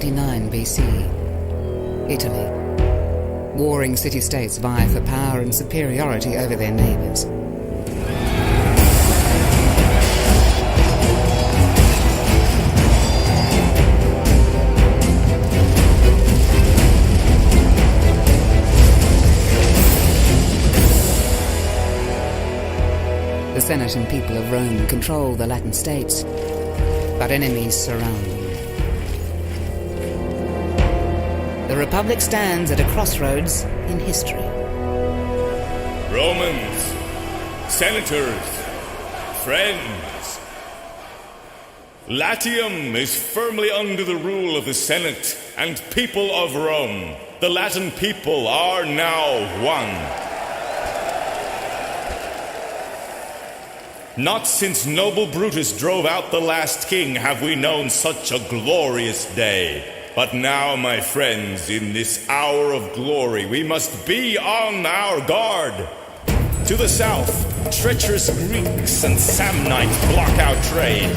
129 BC. Italy. Warring city-states vie for power and superiority over their neighbours. The Senate and people of Rome control the Latin states, but enemies surround them. The Republic stands at a crossroads in history. Romans, senators, friends. Latium is firmly under the rule of the Senate and people of Rome. The Latin people are now one. Not since noble Brutus drove out the last king have we known such a glorious day. But now, my friends, in this hour of glory, we must be on our guard. To the south, treacherous Greeks and Samnites block our trade.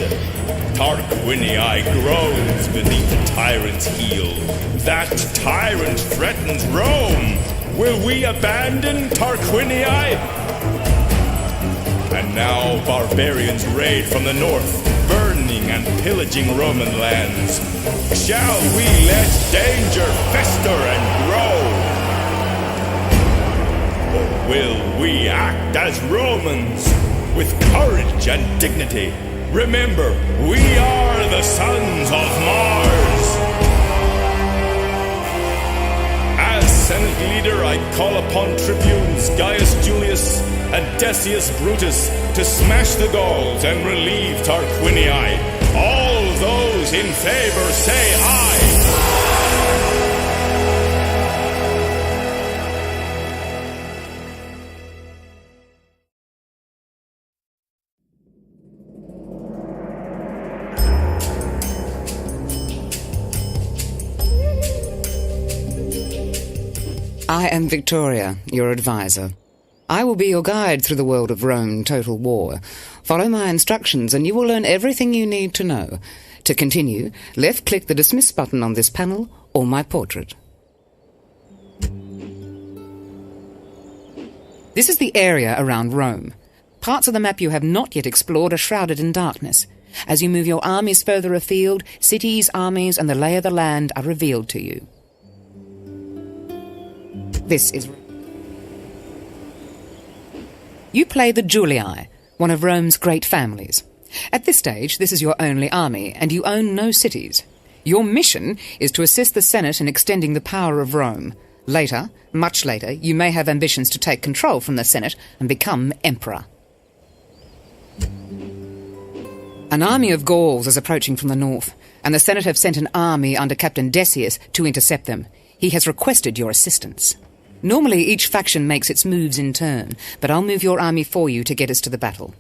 Tarquinii groans beneath the tyrant's heel. That tyrant threatens Rome. Will we abandon Tarquinii? And now barbarians raid from the north, burning and pillaging Roman lands. Shall we let danger fester and grow? Or will we act as Romans, with courage and dignity? Remember, we are the sons of Mars. As Senate leader, I call upon tribunes Gaius Julius and Decius Brutus to smash the Gauls and relieve Tarquinii. All those in favor say aye. I am Victoria, your advisor. I will be your guide through the world of Rome Total War. Follow my instructions and you will learn everything you need to know. To continue, left-click the Dismiss button on this panel or my portrait. This is the area around Rome. Parts of the map you have not yet explored are shrouded in darkness. As you move your armies further afield, cities, armies, and the lay of the land are revealed to you. This is... You play the Julii, one of Rome's great families. At this stage, this is your only army, and you own no cities. Your mission is to assist the Senate in extending the power of Rome. Later, much later, you may have ambitions to take control from the Senate and become emperor. An army of Gauls is approaching from the north, and the Senate have sent an army under Captain Decius to intercept them. He has requested your assistance. Normally, each faction makes its moves in turn, but I'll move your army for you to get us to the battle.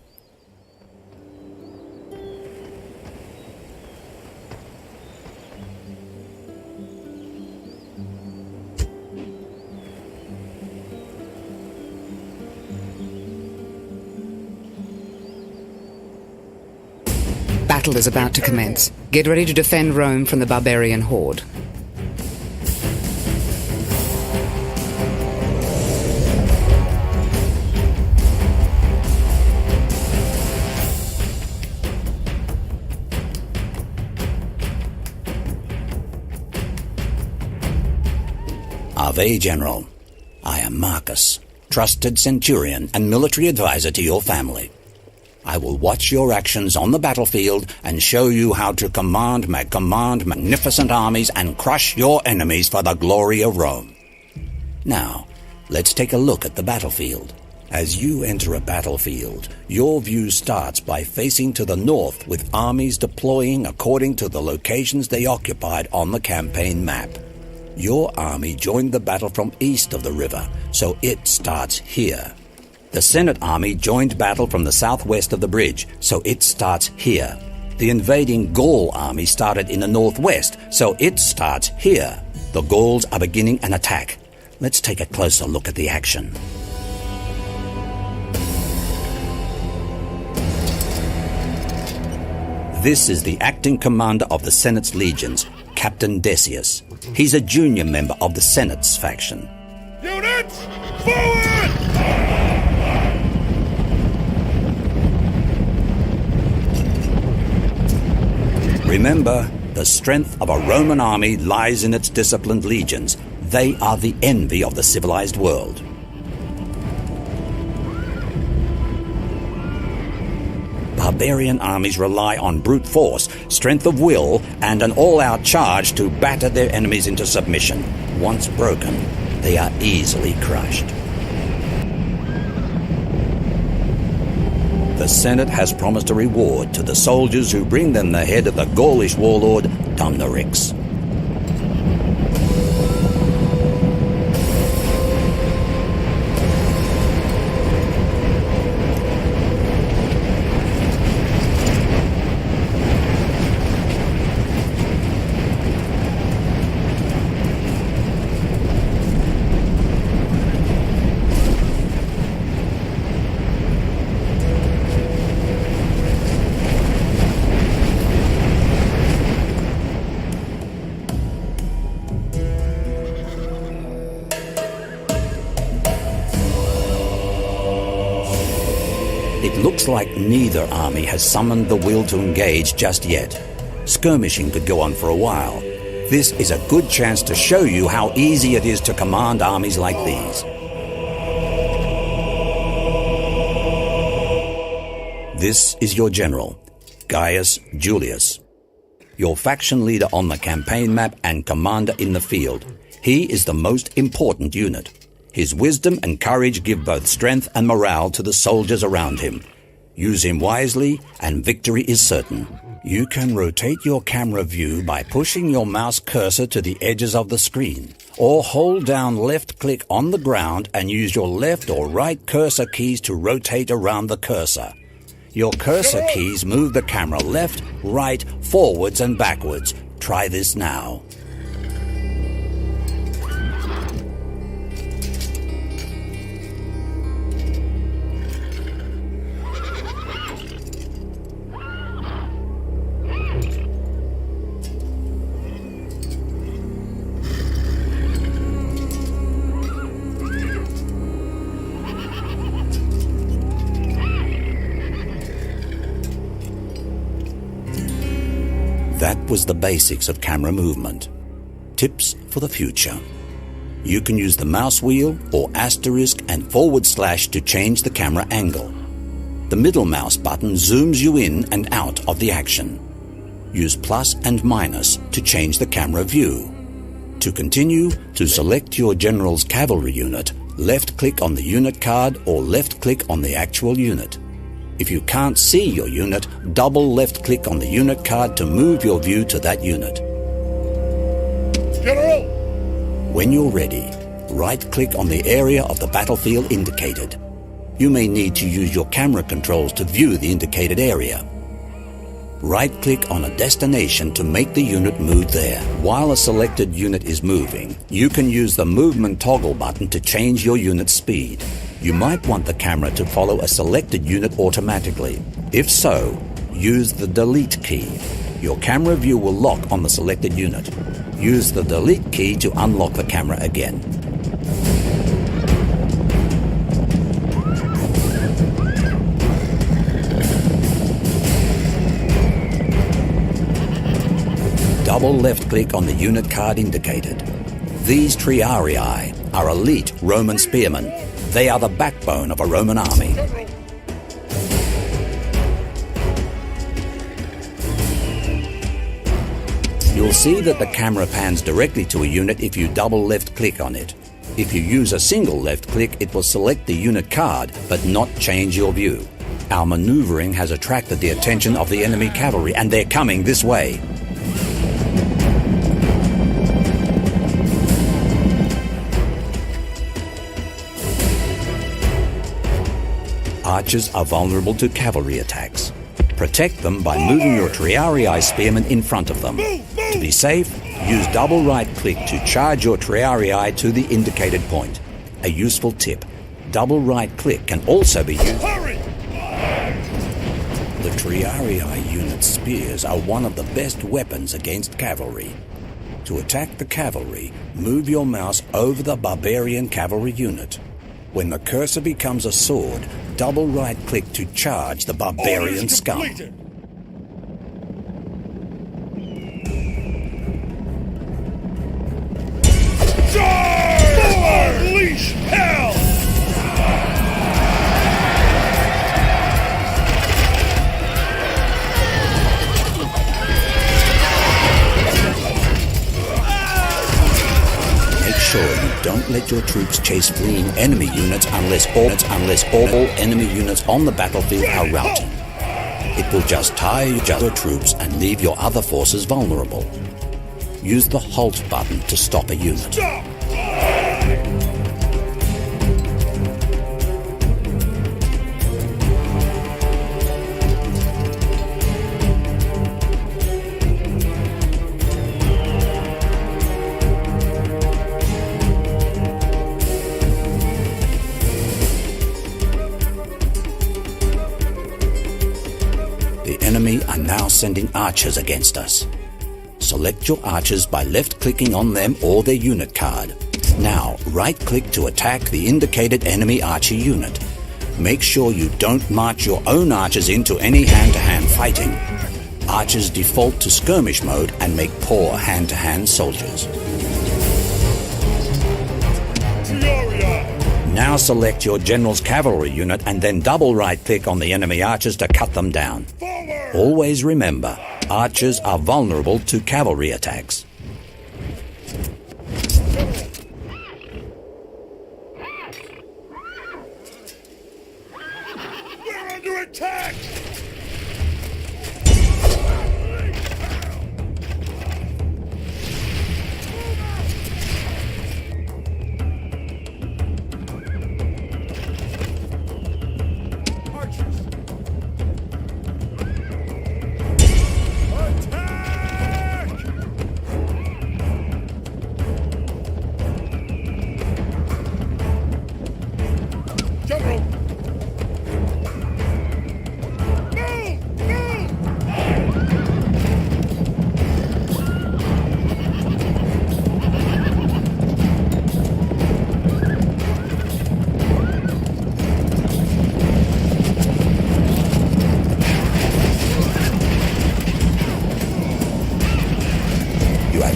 Battle is about to commence. Get ready to defend Rome from the barbarian horde. Ave, General. I am Marcus, trusted centurion and military advisor to your family. I will watch your actions on the battlefield and show you how to command magnificent armies and crush your enemies for the glory of Rome. Now, let's take a look at the battlefield. As you enter a battlefield, your view starts by facing to the north with armies deploying according to the locations they occupied on the campaign map. Your army joined the battle from east of the river, so it starts here. The Senate army joined battle from the southwest of the bridge, so it starts here. The invading Gaul army started in the northwest, so it starts here. The Gauls are beginning an attack. Let's take a closer look at the action. This is the acting commander of the Senate's legions, Captain Decius. He's a junior member of the Senate's faction. Units, forward! Remember, the strength of a Roman army lies in its disciplined legions. They are the envy of the civilized world. Barbarian armies rely on brute force, strength of will, and an all-out charge to batter their enemies into submission. Once broken, they are easily crushed. The Senate has promised a reward to the soldiers who bring them the head of the Gaulish warlord, Dumnorix. It looks like neither army has summoned the will to engage just yet. Skirmishing could go on for a while. This is a good chance to show you how easy it is to command armies like these. This is your general, Gaius Julius, your faction leader on the campaign map and commander in the field. He is the most important unit. His wisdom and courage give both strength and morale to the soldiers around him. Use him wisely and victory is certain. You can rotate your camera view by pushing your mouse cursor to the edges of the screen, or hold down left-click on the ground and use your left or right cursor keys to rotate around the cursor. Your cursor keys move the camera left, right, forwards and backwards. Try this now. That was the basics of camera movement. Tips for the future. You can use the mouse wheel or asterisk and / to change the camera angle. The middle mouse button zooms you in and out of the action. Use plus and minus to change the camera view. To continue, to select your general's cavalry unit, left-click on the unit card or left-click on the actual unit. If you can't see your unit, double left-click on the unit card to move your view to that unit. General! When you're ready, right-click on the area of the battlefield indicated. You may need to use your camera controls to view the indicated area. Right-click on a destination to make the unit move there. While a selected unit is moving, you can use the movement toggle button to change your unit's speed. You might want the camera to follow a selected unit automatically. If so, use the delete key. Your camera view will lock on the selected unit. Use the delete key to unlock the camera again. Double left-click on the unit card indicated. These triarii are elite Roman spearmen. They are the backbone of a Roman army. You'll see that the camera pans directly to a unit if you double left-click on it. If you use a single left-click, it will select the unit card, but not change your view. Our maneuvering has attracted the attention of the enemy cavalry, and they're coming this way. Archers are vulnerable to cavalry attacks. Protect them by moving your triarii spearmen in front of them. To be safe, use double right-click to charge your triarii to the indicated point. A useful tip. Double right-click can also be used. The triarii unit's spears are one of the best weapons against cavalry. To attack the cavalry, move your mouse over the barbarian cavalry unit. When the cursor becomes a sword, double right-click to charge the barbarian scum. Unleash hell! Make sure you don't let your troops chase fleeing enemy units unless all enemy units on the battlefield are routed. It will just tire your troops and leave your other forces vulnerable. Use the Halt button to stop a unit. Stop! The enemy are now sending archers against us. Select your archers by left-clicking on them or their unit card. Now, right-click to attack the indicated enemy archer unit. Make sure you don't march your own archers into any hand-to-hand fighting. Archers default to skirmish mode and make poor hand-to-hand soldiers. Now select your general's cavalry unit and then double right-click on the enemy archers to cut them down. Always remember, archers are vulnerable to cavalry attacks. We're under attack!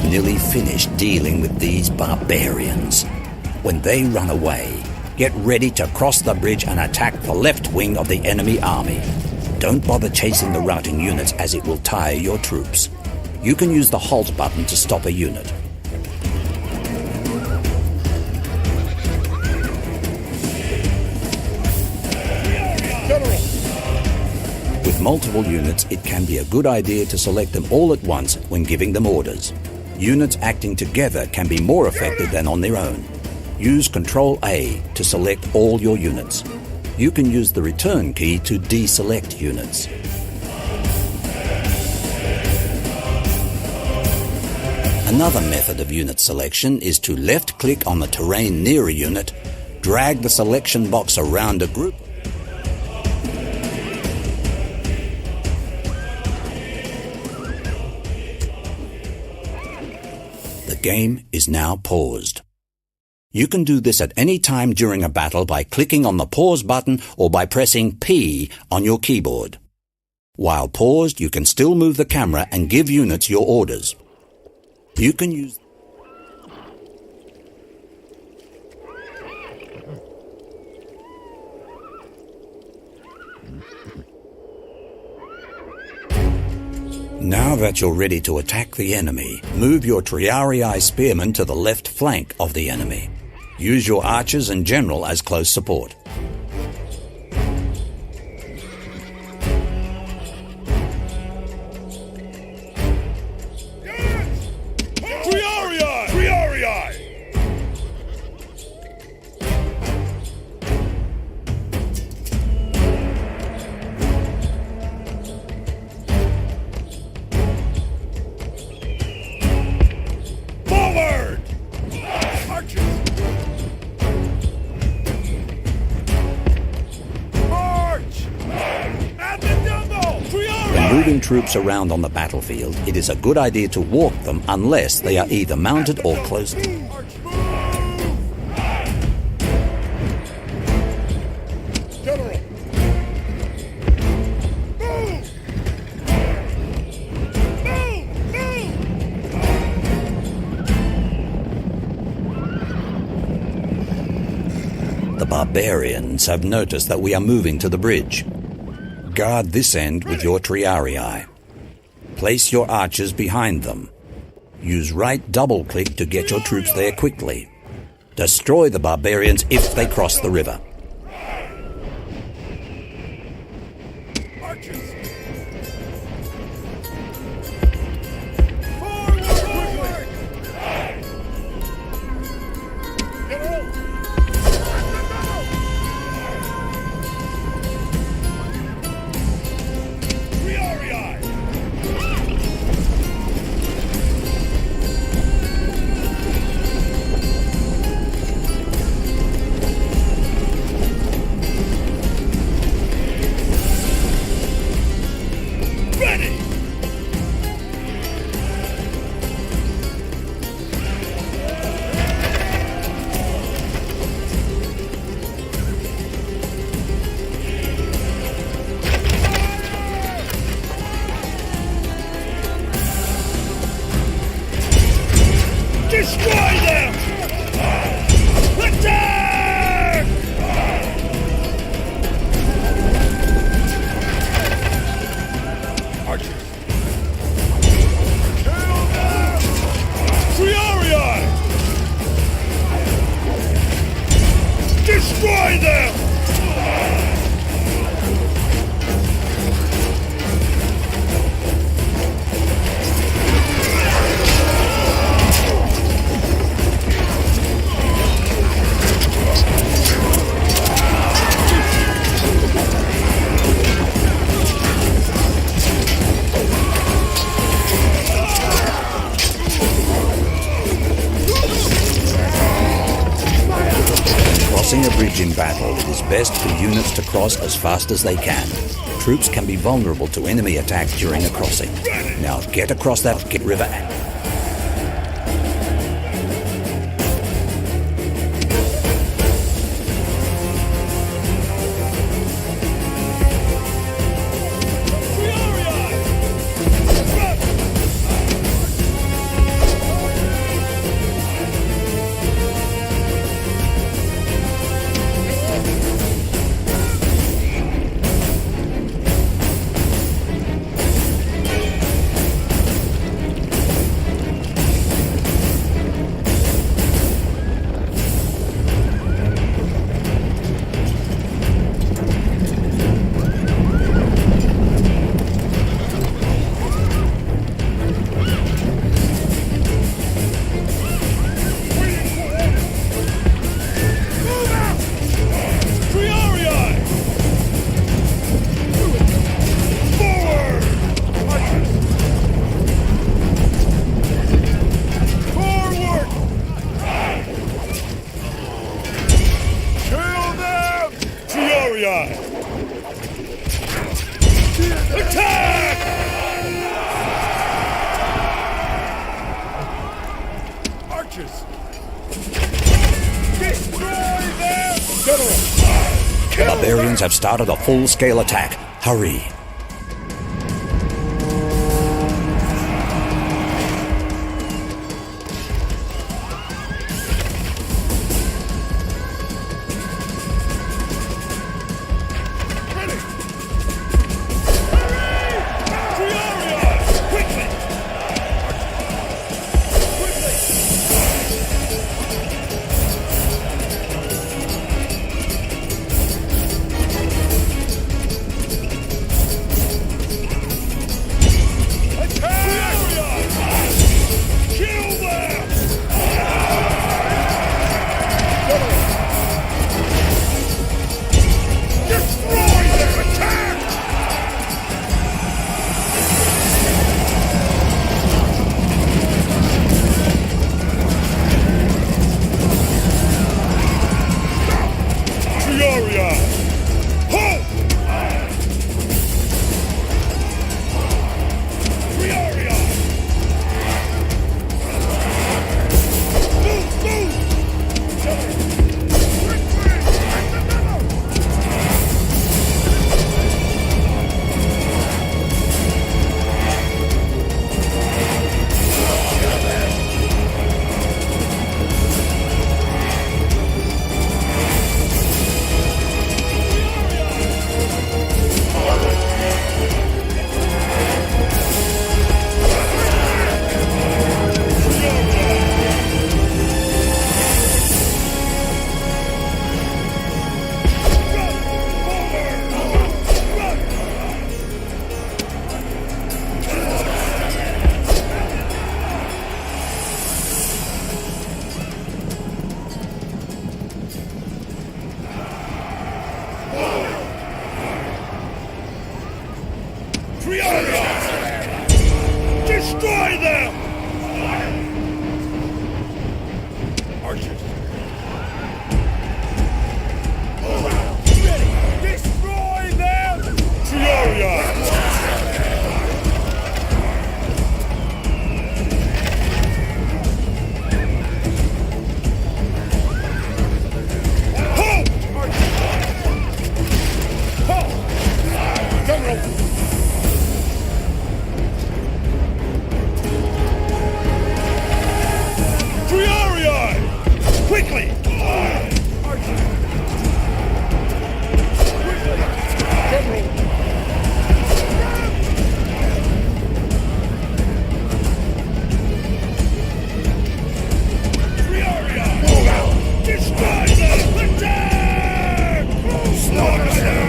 Nearly finished dealing with these barbarians. When they run away, get ready to cross the bridge and attack the left wing of the enemy army. Don't bother chasing the routing units as it will tire your troops. You can use the Halt button to stop a unit. With multiple units, it can be a good idea to select them all at once when giving them orders. Units acting together can be more effective than on their own. Use Ctrl-A to select all your units. You can use the return key to deselect units. Another method of unit selection is to left-click on the terrain near a unit, drag the selection box around a group, The game is now paused. You can do this at any time during a battle by clicking on the pause button or by pressing P on your keyboard. While paused, you can still move the camera and give units your orders. You can use Now that you're ready to attack the enemy, move your Triarii spearmen to the left flank of the enemy. Use your archers and general as close support. When When moving troops around on the battlefield, it is a good idea to walk them unless they are either mounted or close. General! The barbarians have noticed that we are moving to the bridge. Guard this end with your triarii. Place your archers behind them. Use right double-click to get your troops there quickly. Destroy the barbarians if they cross the river. Archers! Destroy them! Attack! Archers! Kill them! Triarii! Destroy them! Crossing a bridge in battle, it is best for units to cross as fast as they can. Troops can be vulnerable to enemy attack during a crossing. Now get across that river. Attack! Archers! Destroy them! General! The barbarians have started a full-scale attack. Hurry! Archers! Ready! Destroy them! Furia! Quickly! Destroy them! Attack! Slaughter them!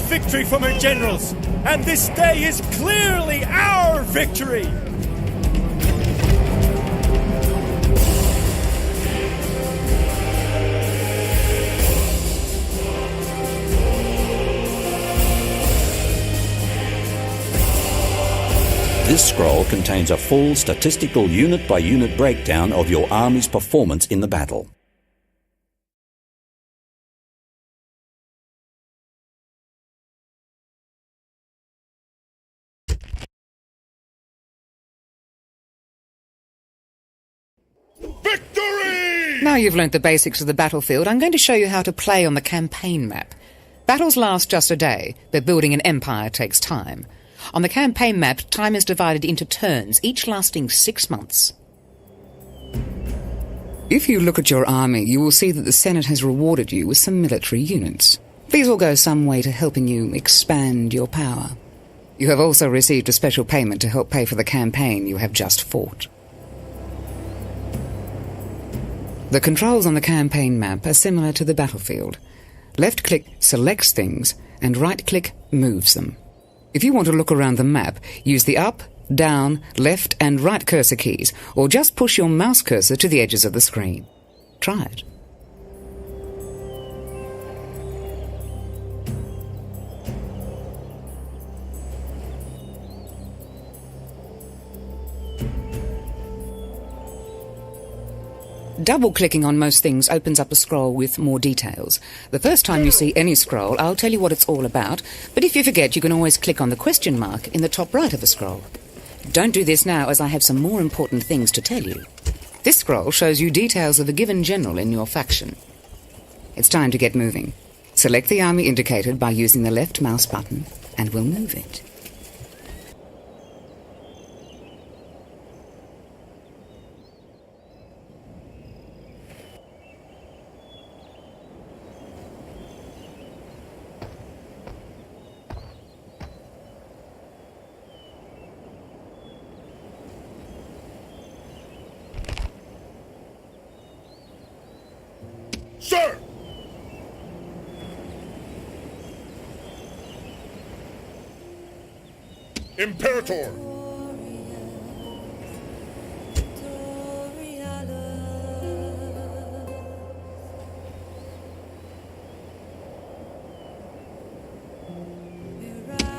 Victory from her generals, and this day is clearly our victory! This scroll contains a full statistical unit-by-unit breakdown of your army's performance in the battle. Victory! Now you've learnt the basics of the battlefield, I'm going to show you how to play on the campaign map. Battles last just a day, but building an empire takes time. On the campaign map, time is divided into turns, each lasting 6 months. If you look at your army, you will see that the Senate has rewarded you with some military units. These will go some way to helping you expand your power. You have also received a special payment to help pay for the campaign you have just fought. The controls on the campaign map are similar to the battlefield. Left-click selects things, and right-click moves them. If you want to look around the map, use the up, down, left and right cursor keys, or just push your mouse cursor to the edges of the screen. Try it. Double-clicking on most things opens up a scroll with more details. The first time you see any scroll, I'll tell you what it's all about, but if you forget, you can always click on the question mark in the top right of a scroll. Don't do this now, as I have some more important things to tell you. This scroll shows you details of a given general in your faction. It's time to get moving. Select the army indicated by using the left mouse button, and we'll move it. Sir! Imperator!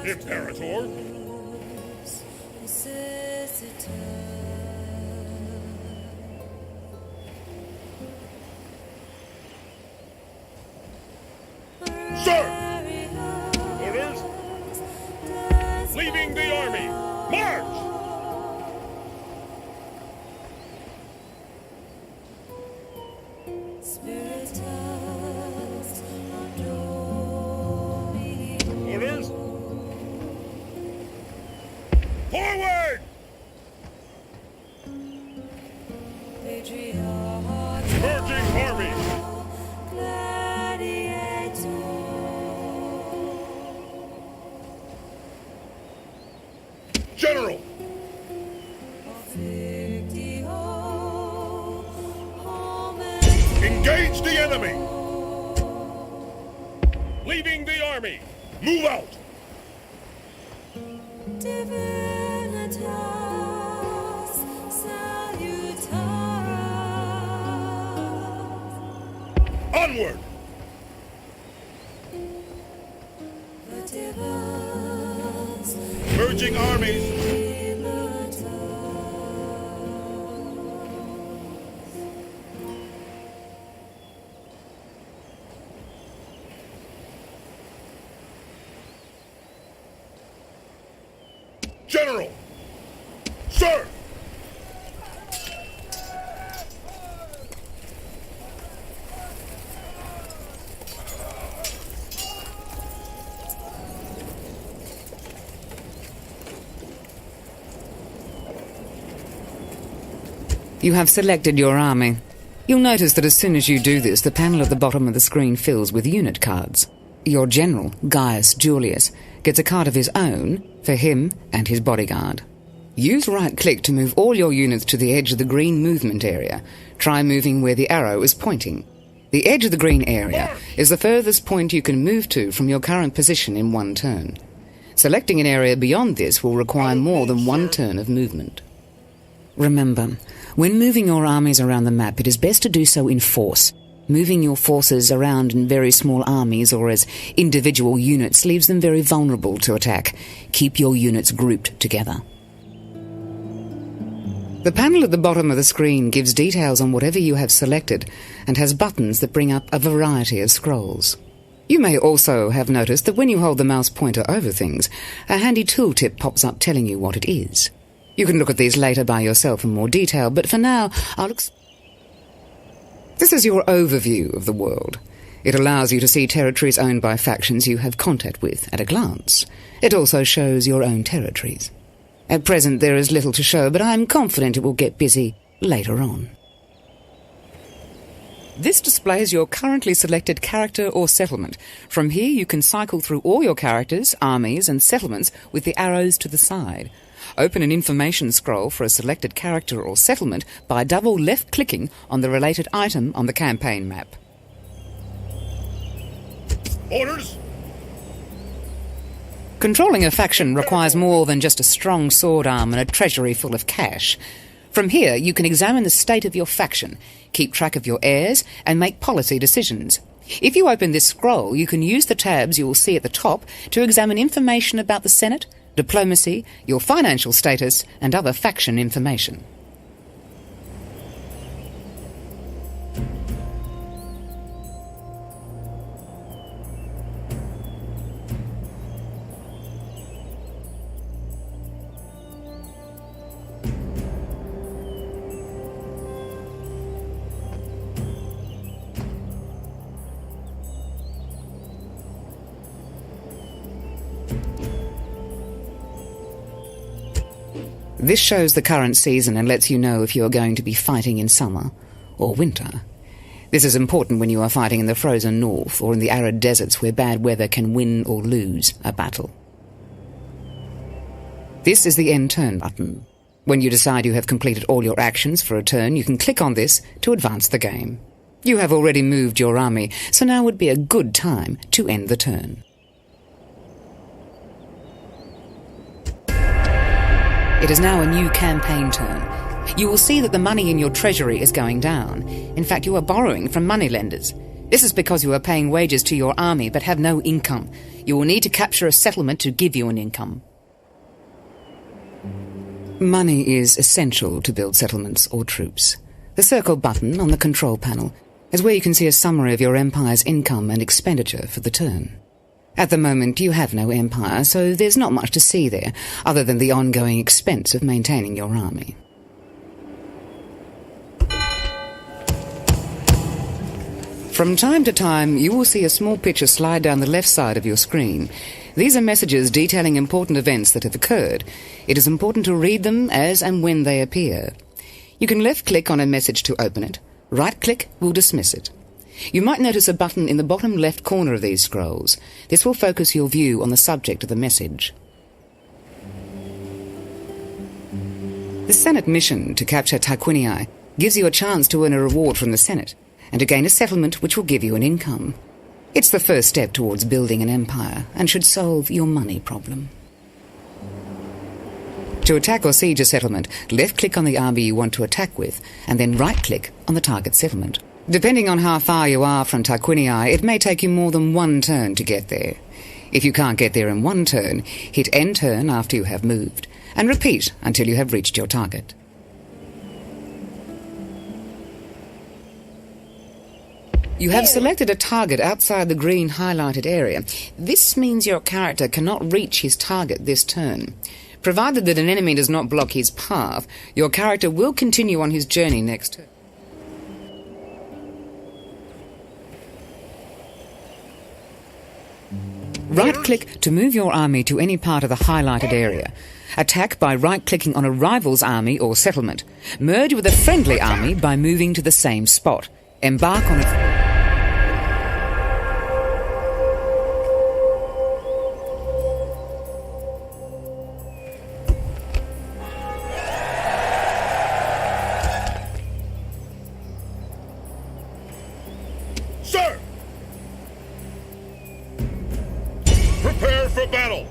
Imperator? Sir! Orders? Leaving the army! March! Orders? Forward! Emerging army! Engage the enemy! Leaving the army! Move out! Onward! Merging armies! General! Sir! You have selected your army. You'll notice that as soon as you do this, the panel at the bottom of the screen fills with unit cards. Your general, Gaius Julius, gets a card of his own for him and his bodyguard. Use right-click to move all your units to the edge of the green movement area. Try moving where the arrow is pointing. The edge of the green area is the furthest point you can move to from your current position in one turn. Selecting an area beyond this will require more than one turn of movement. Remember, when moving your armies around the map, it is best to do so in force. Moving your forces around in very small armies or as individual units leaves them very vulnerable to attack. Keep your units grouped together. The panel at the bottom of the screen gives details on whatever you have selected and has buttons that bring up a variety of scrolls. You may also have noticed that when you hold the mouse pointer over things, a handy tooltip pops up telling you what it is. You can look at these later by yourself in more detail, but for now, This is your overview of the world. It allows you to see territories owned by factions you have contact with at a glance. It also shows your own territories. At present, there is little to show, but I am confident it will get busy later on. This displays your currently selected character or settlement. From here, you can cycle through all your characters, armies, and settlements with the arrows to the side. Open an information scroll for a selected character or settlement by double left-clicking on the related item on the campaign map. Orders! Controlling a faction requires more than just a strong sword arm and a treasury full of cash. From here, you can examine the state of your faction, keep track of your heirs, and make policy decisions. If you open this scroll, you can use the tabs you will see at the top to examine information about the Senate, diplomacy, your financial status, and other faction information. This shows the current season and lets you know if you are going to be fighting in summer or winter. This is important when you are fighting in the frozen north or in the arid deserts where bad weather can win or lose a battle. This is the end turn button. When you decide you have completed all your actions for a turn, you can click on this to advance the game. You have already moved your army, so now would be a good time to end the turn. It is now a new campaign turn. You will see that the money in your treasury is going down. In fact, you are borrowing from moneylenders. This is because you are paying wages to your army but have no income. You will need to capture a settlement to give you an income. Money is essential to build settlements or troops. The circle button on the control panel is where you can see a summary of your empire's income and expenditure for the turn. At the moment, you have no empire, so there's not much to see there, other than the ongoing expense of maintaining your army. From time to time, you will see a small picture slide down the left side of your screen. These are messages detailing important events that have occurred. It is important to read them as and when they appear. You can left-click on a message to open it. Right-click will dismiss it. You might notice a button in the bottom left corner of these scrolls. This will focus your view on the subject of the message. The Senate mission to capture Tarquinii gives you a chance to earn a reward from the Senate. and to gain a settlement which will give you an income. It's the first step towards building an empire and should solve your money problem. To attack or siege a settlement, left-click on the army you want to attack with, and then right-click on the target settlement. Depending on how far you are from Tarquinii, it may take you more than one turn to get there. If you can't get there in one turn, hit end turn after you have moved, and repeat until you have reached your target. You have selected a target outside the green highlighted area. This means your character cannot reach his target this turn. Provided that an enemy does not block his path, your character will continue on his journey next turn. Right-click to move your army to any part of the highlighted area. Attack by right-clicking on a rival's army or settlement. Merge with a friendly army by moving to the same spot. Embark on a... Sir! Prepare for battle!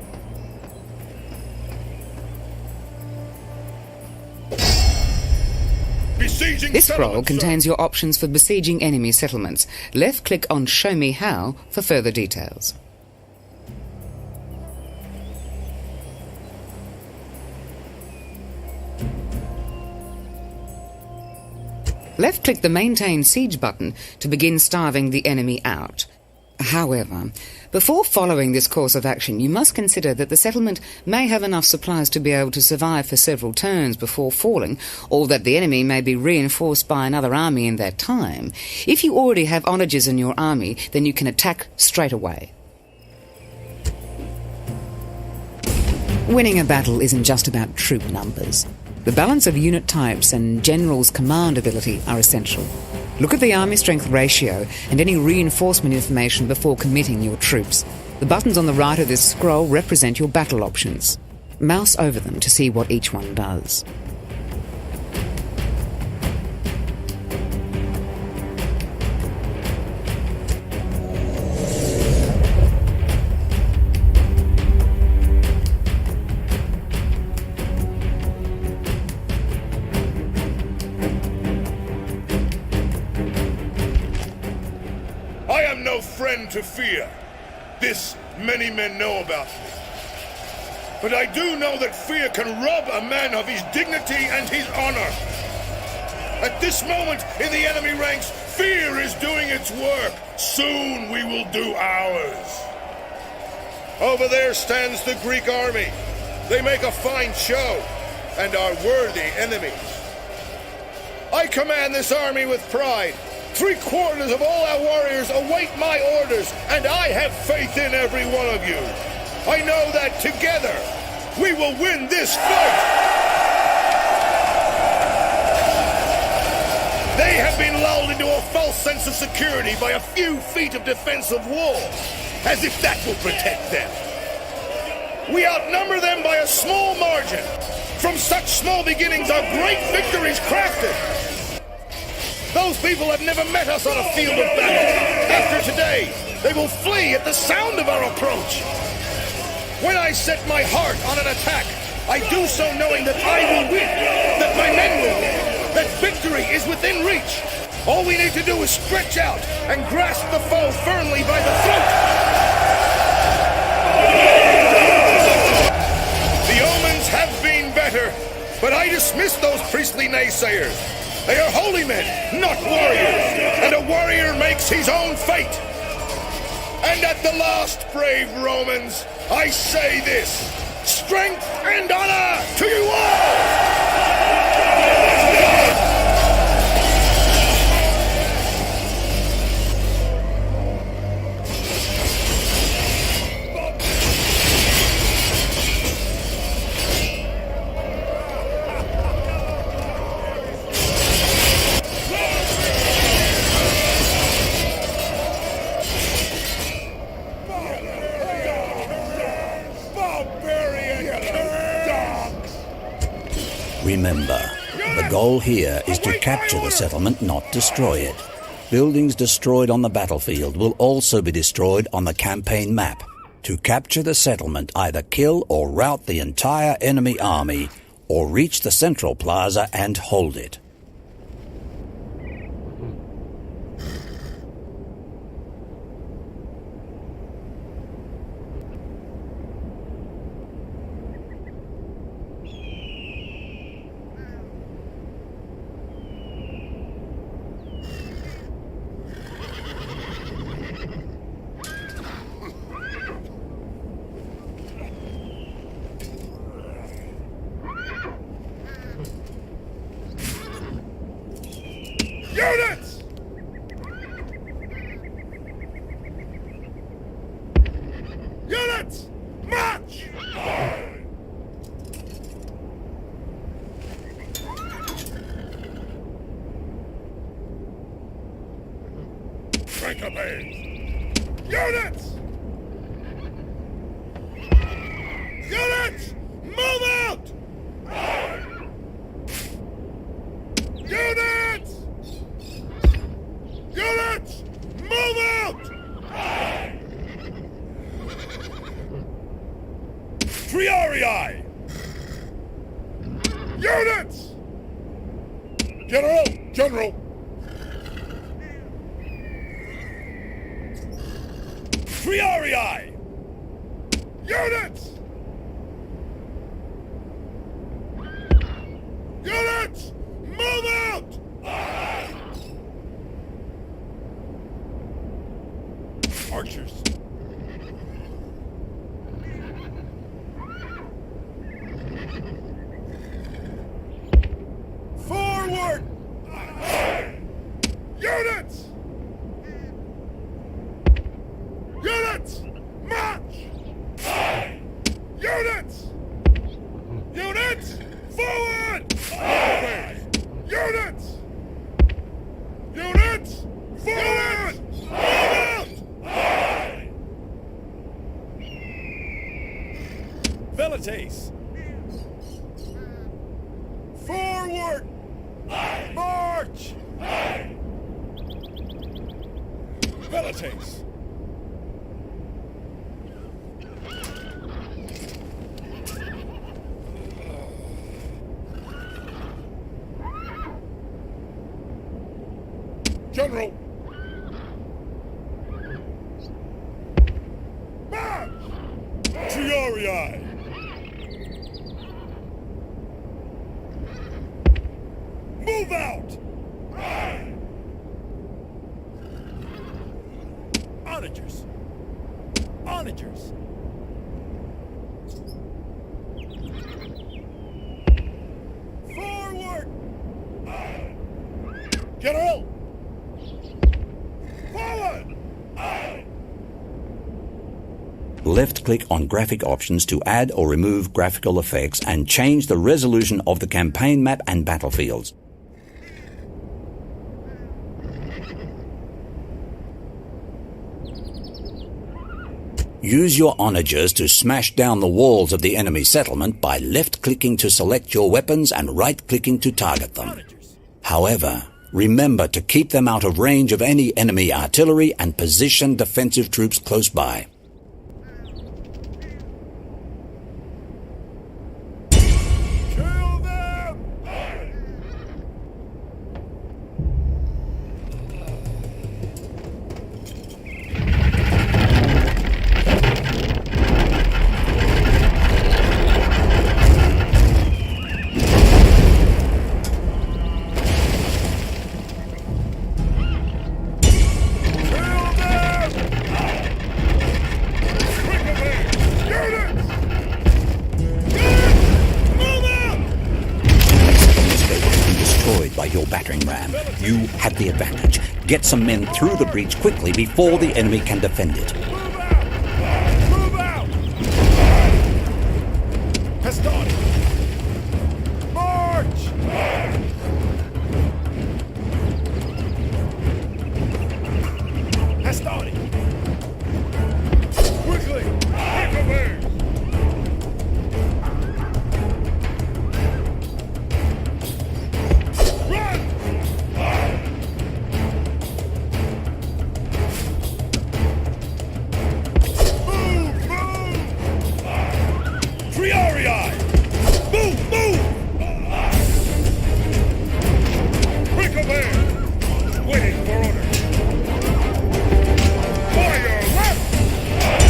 Besieging This scroll settlements, contains sir. your options for besieging enemy settlements. Left-click on Show Me How for further details. Left-click the Maintain Siege button to begin starving the enemy out. However, before following this course of action, you must consider that the settlement may have enough supplies to be able to survive for several turns before falling, or that the enemy may be reinforced by another army in that time. If you already have onagers in your army, then you can attack straight away. Winning a battle isn't just about troop numbers. The balance of unit types and general's command ability are essential. Look at the army strength ratio and any reinforcement information before committing your troops. The buttons on the right of this scroll represent your battle options. Mouse over them to see what each one does. I am no friend to fear. This many men know about me. But I do know that fear can rob a man of his dignity and his honor. At this moment in the enemy ranks, fear is doing its work. Soon we will do ours. Over there stands the Greek army. They make a fine show and are worthy enemies. I command this army with pride. 3/4 of all our warriors await my orders, and I have faith in every one of you. I know that together we will win this fight. They have been lulled into a false sense of security by a few feet of defensive wall, as if that will protect them. We outnumber them by a small margin. From such small beginnings are great victories crafted. Those people have never met us on a field of battle. After today, they will flee at the sound of our approach. When I set my heart on an attack, I do so knowing that I will win, that my men will win, that victory is within reach. All we need to do is stretch out and grasp the foe firmly by the throat. The omens have been better, but I dismiss those priestly naysayers. They are holy men, not warriors, and a warrior makes his own fate. And at the last, brave Romans, I say this: strength and honor to you all! Remember, the goal here is to capture the settlement, not destroy it. Buildings destroyed on the battlefield will also be destroyed on the campaign map. To capture the settlement, either kill or rout the entire enemy army, or reach the central plaza and hold it. Units! Units! March! Break a leg! Units! Units! Move out! Units! Units! Move out! Triarii! Units! General! General! Triarii! Units! Units! Move out! Archers! Forward! Units! Units! March! Units! Units! Forward! Units! Units! Forward! Move out! Velites! Forward! March! Velites! General! March! Triarii! Move out! Onagers! Onagers! Forward! General! Forward! Left-click on graphic options to add or remove graphical effects and change the resolution of the campaign map and battlefields. Use your onagers to smash down the walls of the enemy settlement by left-clicking to select your weapons and right-clicking to target them. However, remember to keep them out of range of any enemy artillery and position defensive troops close by. Kill them! By your battering ram. You have the advantage. Get some men through the breach quickly before the enemy can defend it. Move out! Hastoni! March! Hastoni! Quickly! Take away! Run!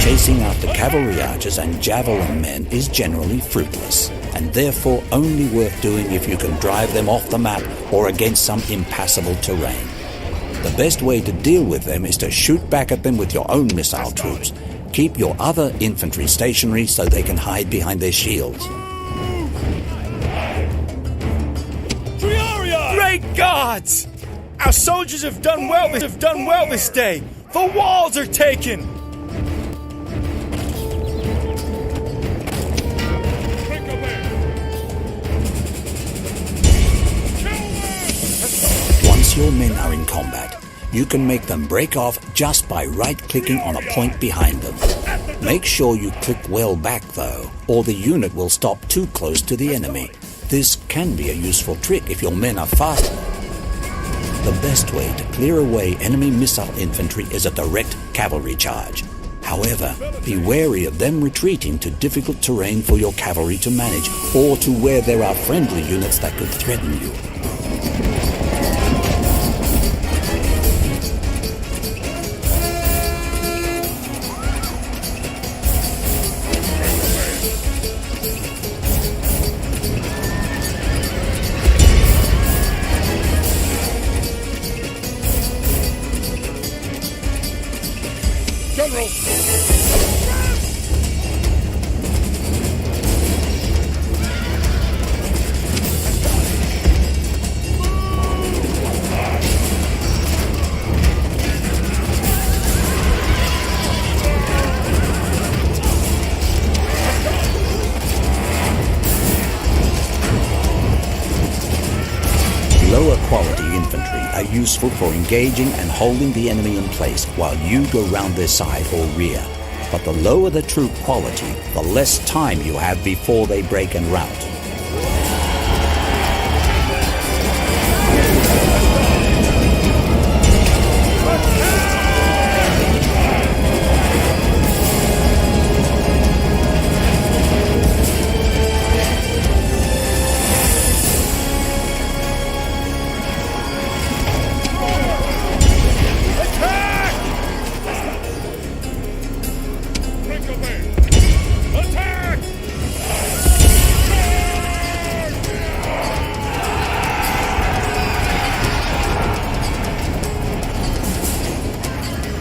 Chasing after cavalry archers and javelin men is generally fruitless, and therefore only worth doing if you can drive them off the map or against some impassable terrain. The best way to deal with them is to shoot back at them with your own missile troops. Keep your other infantry stationary so they can hide behind their shields. Great gods! Our soldiers have done well this day. The walls are taken. Once your men are in combat, you can make them break off just by right-clicking on a point behind them. Make sure you click well back though, or the unit will stop too close to the enemy. This can be a useful trick if your men are fast. The best way to clear away enemy missile infantry is a direct cavalry charge. However, be wary of them retreating to difficult terrain for your cavalry to manage, or to where there are friendly units that could threaten you. General! Lower quality infantry are useful for engaging and holding the enemy in place while you go round their side or rear. But the lower the troop quality, the less time you have before they break en route.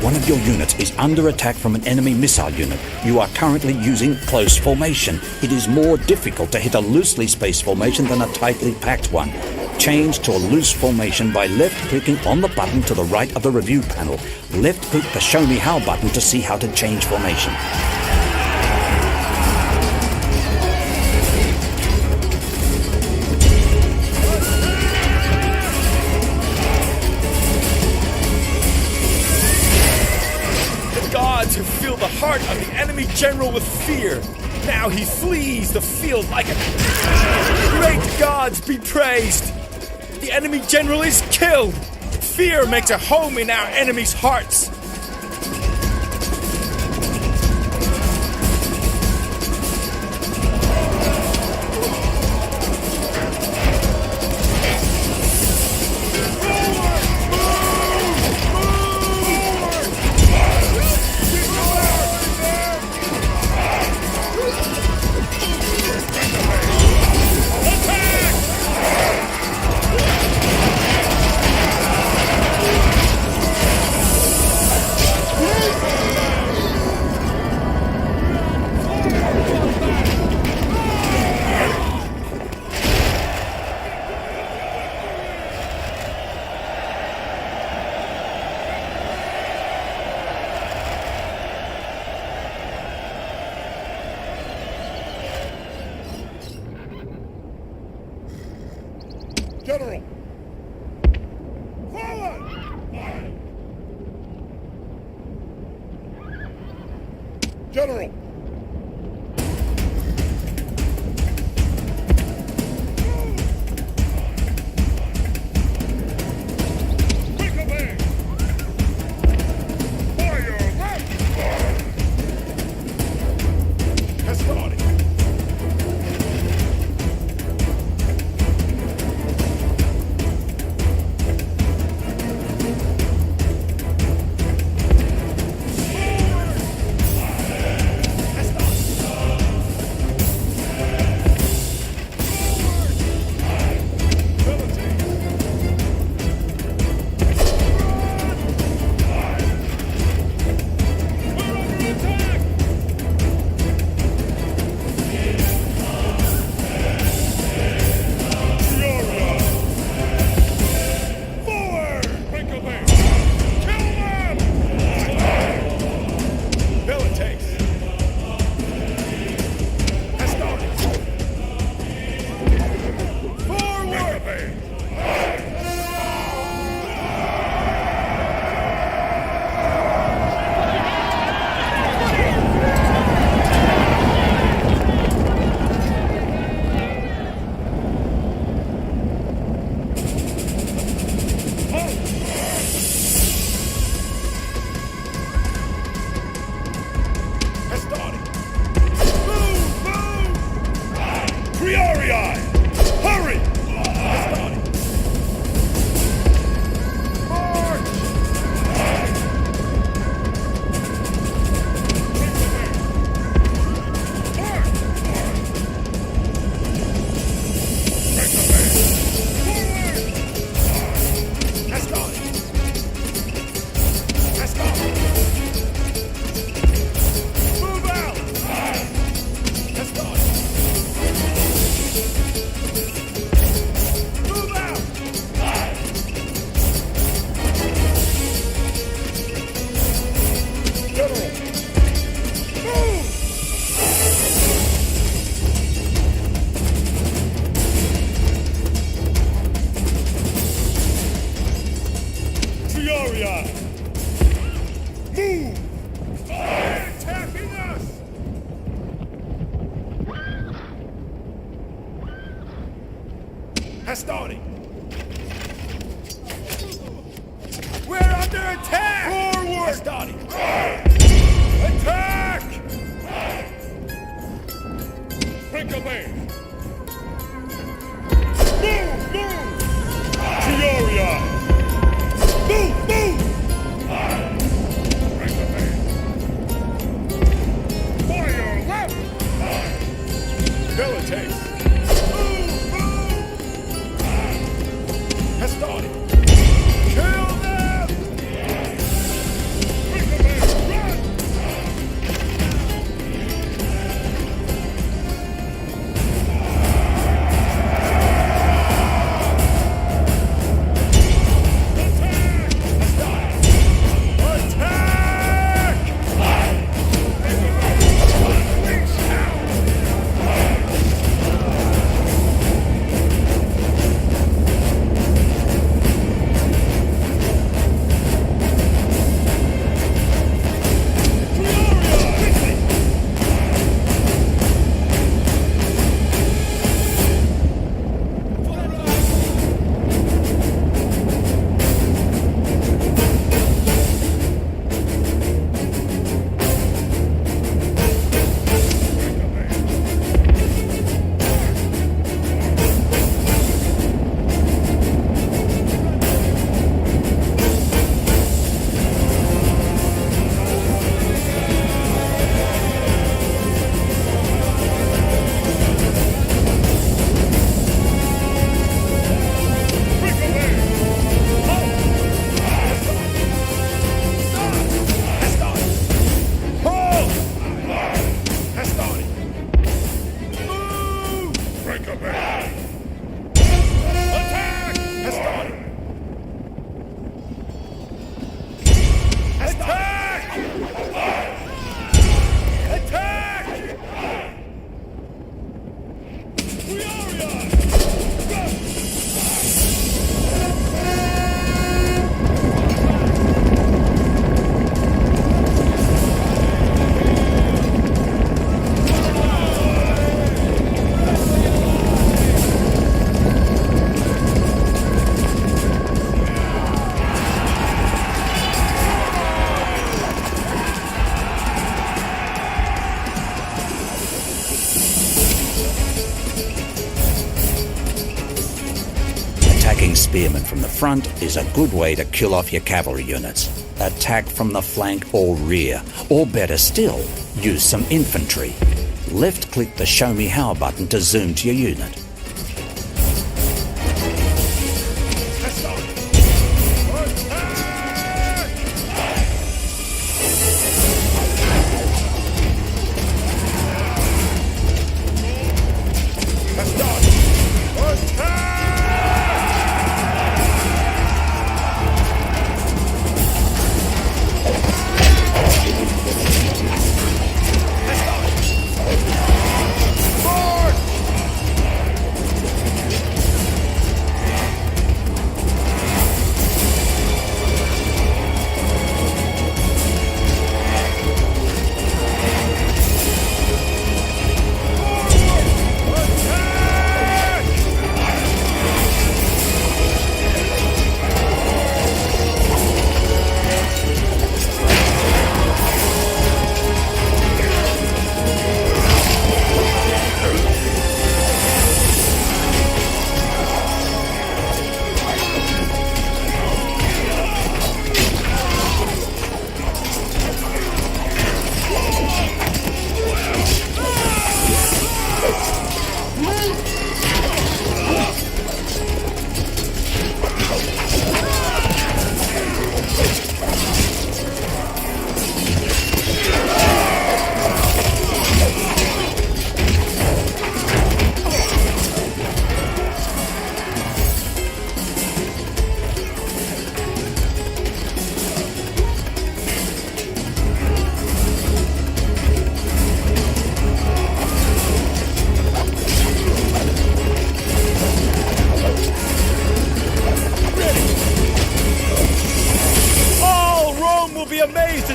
One of your units is under attack from an enemy missile unit. You are currently using close formation. It is more difficult to hit a loosely spaced formation than a tightly packed one. Change to a loose formation by left-clicking on the button to the right of the review panel. Left-click the Show Me How button to see how to change formation. To fill the heart of the enemy general with fear. Now he flees the field like a... Great gods be praised! The enemy general is killed! Fear makes a home in our enemies' hearts! General! Forward! General! Quick away! Fire left! Has started. has started. We're under attack! Forward! Has started. Attack! Break away! Move! Peoria! Move! Break away! Fire left! Militate! Has started. Kill them! Break away! Run! Attacking spearmen from the front is a good way to kill off your cavalry units. Attack from the flank or rear, or better still, use some infantry. Left-click the Show Me How button to zoom to your unit.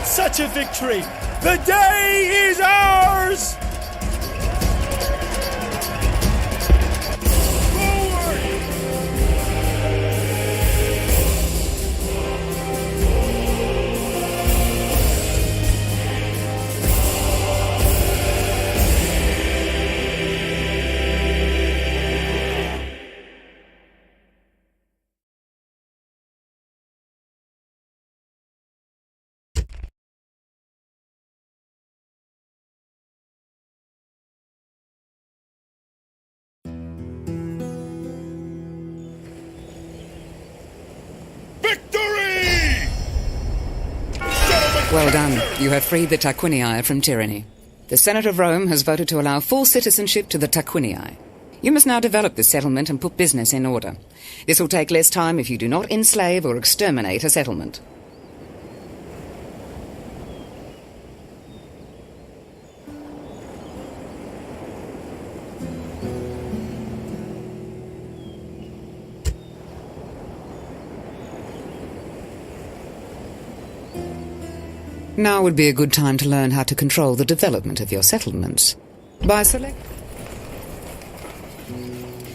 Such a victory! The day is ours! Forward! Well done. You have freed the Tarquinii from tyranny. The Senate of Rome has voted to allow full citizenship to the Tarquinii. You must now develop this settlement and put business in order. This will take less time if you do not enslave or exterminate a settlement. Now would be a good time to learn how to control the development of your settlements. By select.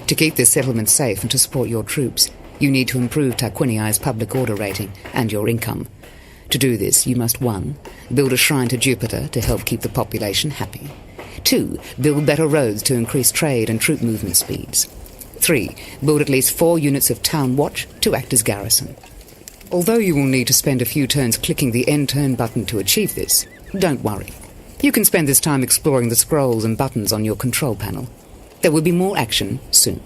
To keep this settlement safe and to support your troops, you need to improve Tarquinii's public order rating and your income. To do this, you must 1. Build a shrine to Jupiter to help keep the population happy. 2. Build better roads to increase trade and troop movement speeds. 3. Build at least 4 units of town watch to act as garrison. Although you will need to spend a few turns clicking the end turn button to achieve this, don't worry. You can spend this time exploring the scrolls and buttons on your control panel. There will be more action soon.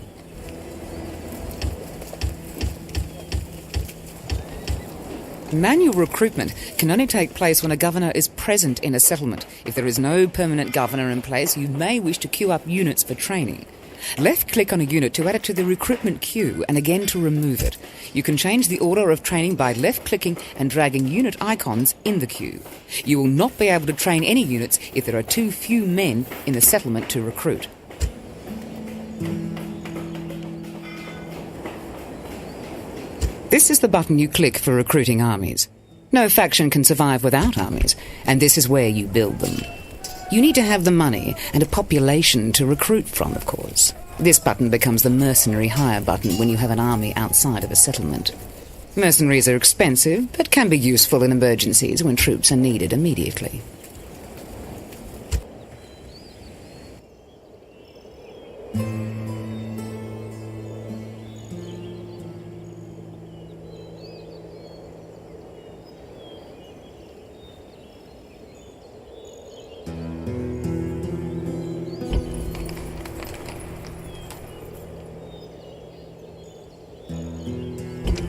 Manual recruitment can only take place when a governor is present in a settlement. If there is no permanent governor in place, you may wish to queue up units for training. Left-click on a unit to add it to the recruitment queue and again to remove it. You can change the order of training by left-clicking and dragging unit icons in the queue. You will not be able to train any units if there are too few men in the settlement to recruit. This is the button you click for recruiting armies. No faction can survive without armies, and this is where you build them. You need to have the money and a population to recruit from, of course. This button becomes the mercenary hire button when you have an army outside of a settlement. Mercenaries are expensive, but can be useful in emergencies when troops are needed immediately.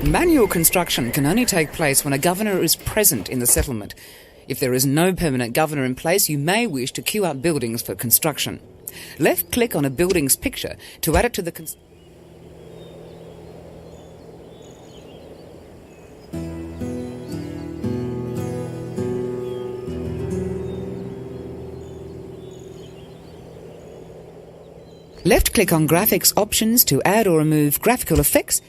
Manual construction can only take place when a governor is present in the settlement. If there is no permanent governor in place, you may wish to queue up buildings for construction. Left-click on a building's picture to add it to the Left-click on graphics options to add or remove graphical effects.